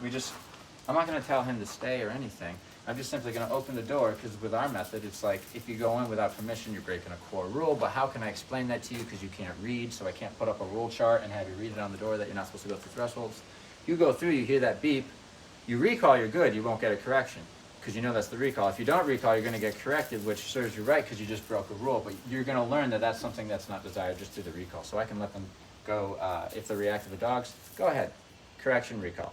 I'm not going to tell him to stay or anything. I'm just simply going to open the door, because with our method, it's like if you go in without permission, you're breaking a core rule. But how can I explain that to you? Because you can't read, so I can't put up a rule chart and have you read it on the door that you're not supposed to go through thresholds. You go through, you hear that beep, you recall, you're good, you won't get a correction, because you know that's the recall. If you don't recall, you're going to get corrected, which serves you right because you just broke a rule. But you're going to learn that that's something that's not desired just through the recall. So I can let them go, if they're reactive to dogs, go ahead, correction, recall.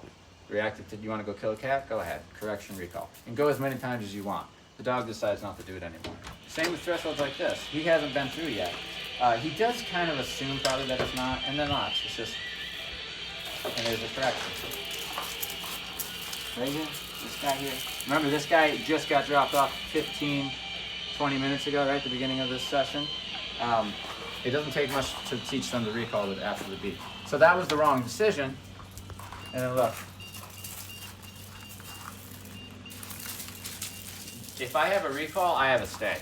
Reactive to, you want to go kill a cat? Go ahead. Correction, recall. And go as many times as you want. The dog decides not to do it anymore. Same with thresholds like this. He hasn't been through yet. He does kind of assume probably that it's not, and then not. It's just, and there's a correction. Right here, this guy here. Remember, this guy just got dropped off 15, 20 minutes ago, right at the beginning of this session. It doesn't take much to teach them to recall it after the beep. So that was the wrong decision. And then look. If I have a recall, I have a stay,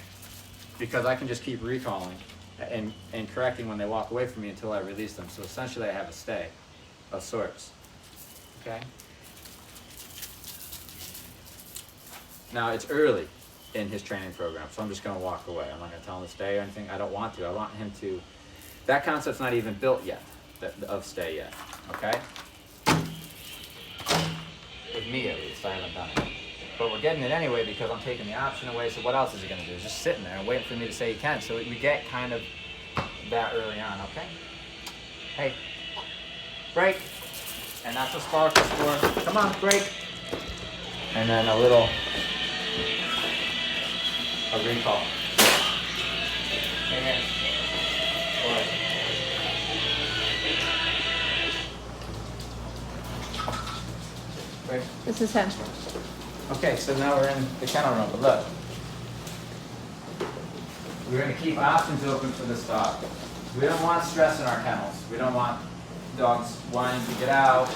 because I can just keep recalling and correcting when they walk away from me until I release them. So essentially I have a stay of sorts, okay? Now it's early in his training program, so I'm just gonna walk away. I'm not gonna tell him to stay or anything. I don't want to. I want him to, that concept's not even built yet, of stay yet, okay? With me at least, I haven't done it. But we're getting it anyway because I'm taking the option away, so what else is he going to do? He's just sitting there and waiting for me to say he can. So we get kind of that early on, okay? Hey, break. And that's what sparkles for. Come on, break. And then a recall. Hey, here. Break. This is him. Okay, so now we're in the kennel room, but look. We're going to keep options open for this dog. We don't want stress in our kennels. We don't want dogs wanting to get out,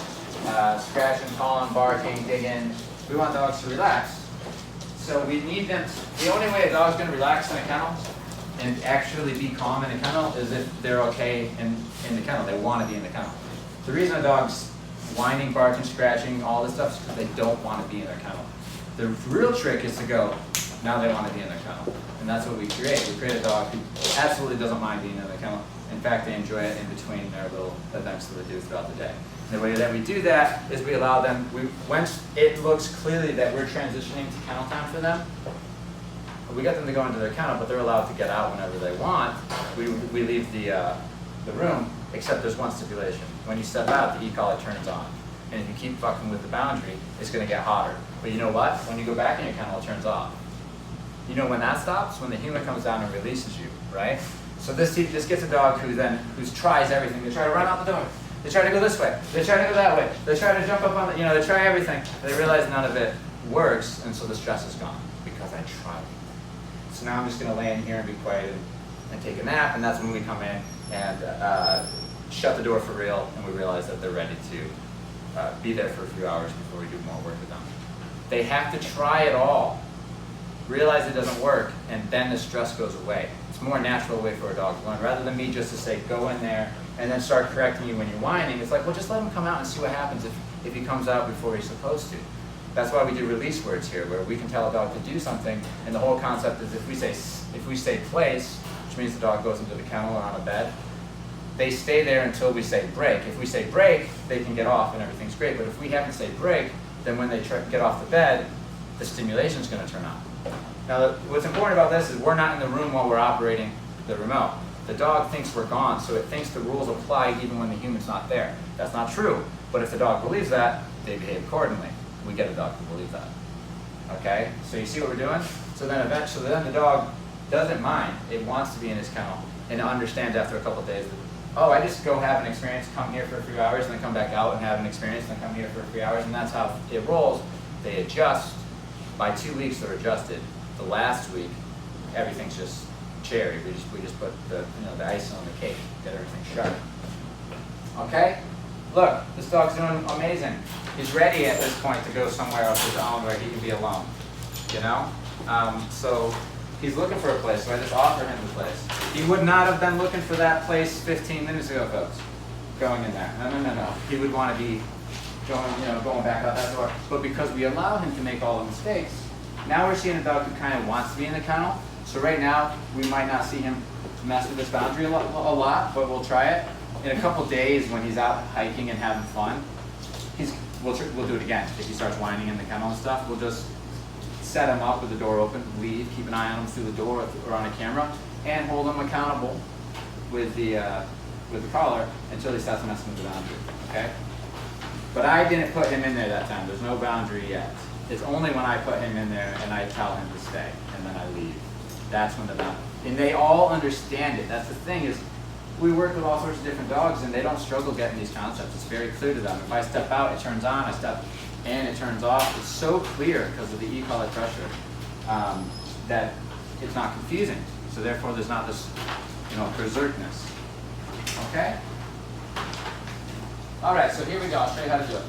scratching, calling, barking, digging. We want dogs to relax. So we need them to, the only way a dog's going to relax in a kennel and actually be calm in a kennel is if they're okay in the kennel. They want to be in the kennel. The reason a dog's whining, barking, scratching, all this stuff is because they don't want to be in their kennel. The real trick is to go, now they want to be in their kennel. And that's what we create. We create a dog who absolutely doesn't mind being in the kennel. In fact, they enjoy it in between their little events that they do throughout the day. And the way that we do that is we allow them, once it looks clearly that we're transitioning to kennel time for them, we get them to go into their kennel, but they're allowed to get out whenever they want. We leave the room, except there's one stipulation. When you step out, the e-collar turns on. And if you keep fucking with the boundary, it's going to get hotter. But you know what? When you go back in your kennel, it turns off. You know when that stops? When the human comes down and releases you, right? So this gets a dog who tries everything. They try to run out the door. They try to go this way. They try to go that way. They try to jump up on the, they try everything. They realize none of it works, and so the stress is gone because I tried. So now I'm just going to lay in here and be quiet and take a nap, and that's when we come in and shut the door for real, and we realize that they're ready to be there for a few hours before we do more work with them. They have to try it all, realize it doesn't work, and then the stress goes away. It's a more natural way for a dog to learn, rather than me just to say, go in there, and then start correcting you when you're whining. It's like, well, just let him come out and see what happens if he comes out before he's supposed to. That's why we do release words here, where we can tell a dog to do something, and the whole concept is if we say place, which means the dog goes into the kennel or on a bed, they stay there until we say break. If we say break, they can get off and everything's great. But if we haven't say break, then when they get off the bed, the stimulation is going to turn on. Now, what's important about this is we're not in the room while we're operating the remote. The dog thinks we're gone, so it thinks the rules apply even when the human's not there. That's not true. But if the dog believes that, they behave accordingly. We get a dog to believe that. Okay? So you see what we're doing? So then the dog doesn't mind. It wants to be in his kennel, and it understands after a couple of days that, oh, I just go have an experience, come here for a few hours, and then come back out and have an experience, and then come here for a few hours, and that's how it rolls. They adjust. By 2 weeks, they're adjusted. The last week, everything's just cherry. We just put the icing on the cake, get everything sharp. Okay? Look, this dog's doing amazing. He's ready at this point to go somewhere else his own where he can be alone. So he's looking for a place, so I just offer him the place. He would not have been looking for that place 15 minutes ago, folks, going in there. No. He would want to be going back out that door. But because we allow him to make all the mistakes, now we're seeing a dog who kind of wants to be in the kennel. So right now, we might not see him mess with this boundary a lot, but we'll try it. In a couple days when he's out hiking and having fun, we'll do it again. If he starts whining in the kennel and stuff, we'll just set him up with the door open, leave, keep an eye on him through the door or on a camera, and hold him accountable with the collar until he starts messing with the boundary, okay? But I didn't put him in there that time. There's no boundary yet. It's only when I put him in there and I tell him to stay, and then I leave. That's when the boundary. And they all understand it. That's the thing is, we work with all sorts of different dogs, and they don't struggle getting these concepts. It's very clear to them. If I step out, it turns on. I step in, it turns off. It's so clear because of the e-collar pressure that it's not confusing. So therefore, there's not this, berserkness. Okay? All right, so here we go. I'll show you how to do it.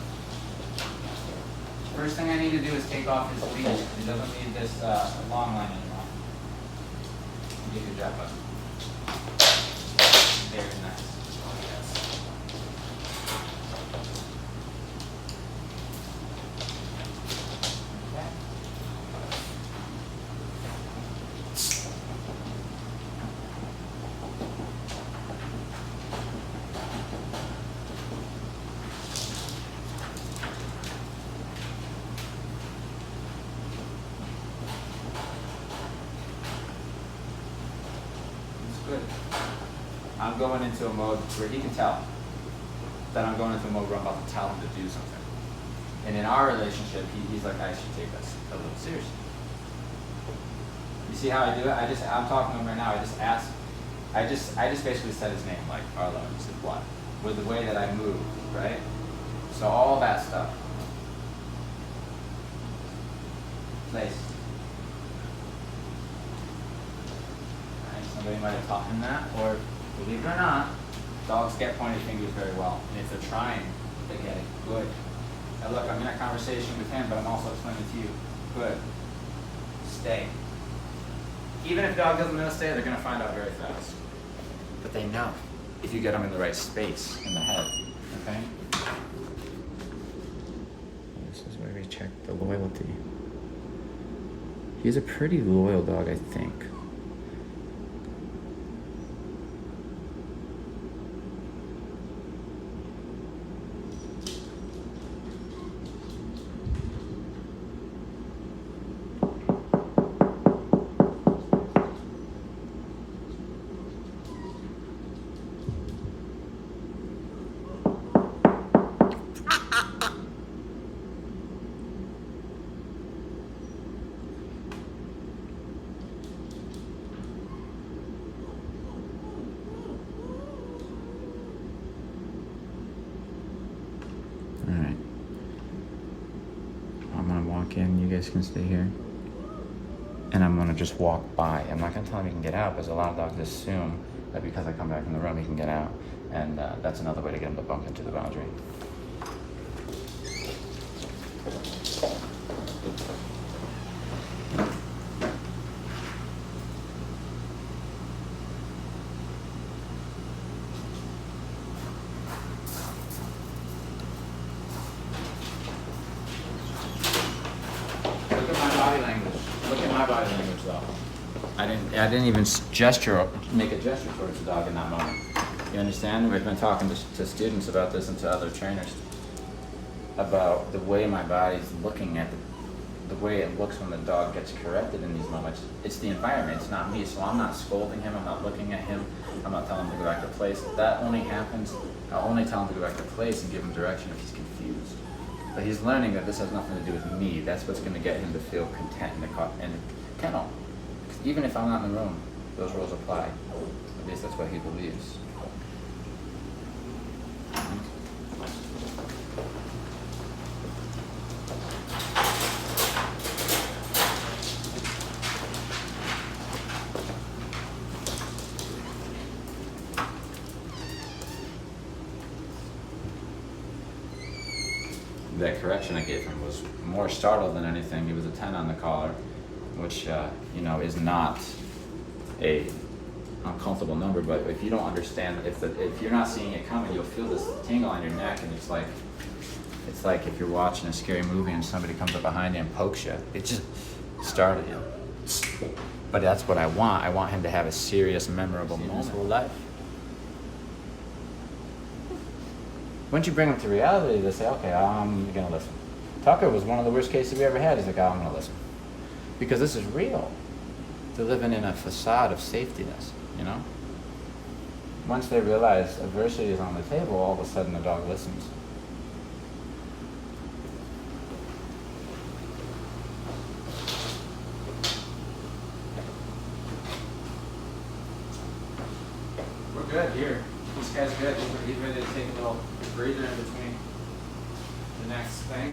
First thing I need to do is take off his leash. He doesn't need this long line anymore. Give you a drop button. Very nice. Yes. Okay. Good. I'm going into a mode where he can tell that I'm going into a mode where I'm about to tell him to do something. And in our relationship, he's like, I should take this a little seriously. You see how I do it? I'm talking to him right now. I just basically said his name, like Arlo. He said what? With the way that I move, right? So all that stuff. Place. Somebody might have taught him that, or believe it or not, dogs get pointed fingers very well. And if they're trying, they get it. Good. Now look, I'm in a conversation with him, but I'm also explaining to you. Good. Stay. Even if the dog doesn't know to stay, they're going to find out very fast. But they know if you get them in the right space in the head. Okay? This is where we check the loyalty. He's a pretty loyal dog, I think. In, you guys can stay here, and I'm gonna just walk by. I'm not gonna tell him he can get out because a lot of dogs assume that because I come back from the room he can get out, and that's another way to get him to bump into the boundary. Body language though. I didn't even make a gesture towards the dog in that moment. You understand? We've been talking to students about this and to other trainers about the way my body's looking at the way it looks when the dog gets corrected in these moments. It's the environment, it's not me. So I'm not scolding him, I'm not looking at him, I'm not telling him to go back to place. That only happens, I'll only tell him to go back to place and give him direction if he's confused. But he's learning that this has nothing to do with me. That's what's going to get him to feel content in the kennel. Even if I'm not in the room, those rules apply. At least that's what he believes. That correction I gave him was more startled than anything. He was a 10 on the collar, which is not a uncomfortable number. But if you don't understand, if you're not seeing it coming, you'll feel this tingle on your neck, and it's It's like if you're watching a scary movie and somebody comes up behind you and pokes you. It just startled you. But that's what I want. I want him to have a serious, memorable moment in his whole life. Once you bring him to reality, they say, okay, I'm going to listen. Tucker was one of the worst cases we ever had. He's like, oh, I'm going to listen. Because this is real. They're living in a facade of safetyness, you know? Once they realize adversity is on the table, all of a sudden the dog listens. We're good here. This guy's good. He's ready to take a little breather in between the next thing.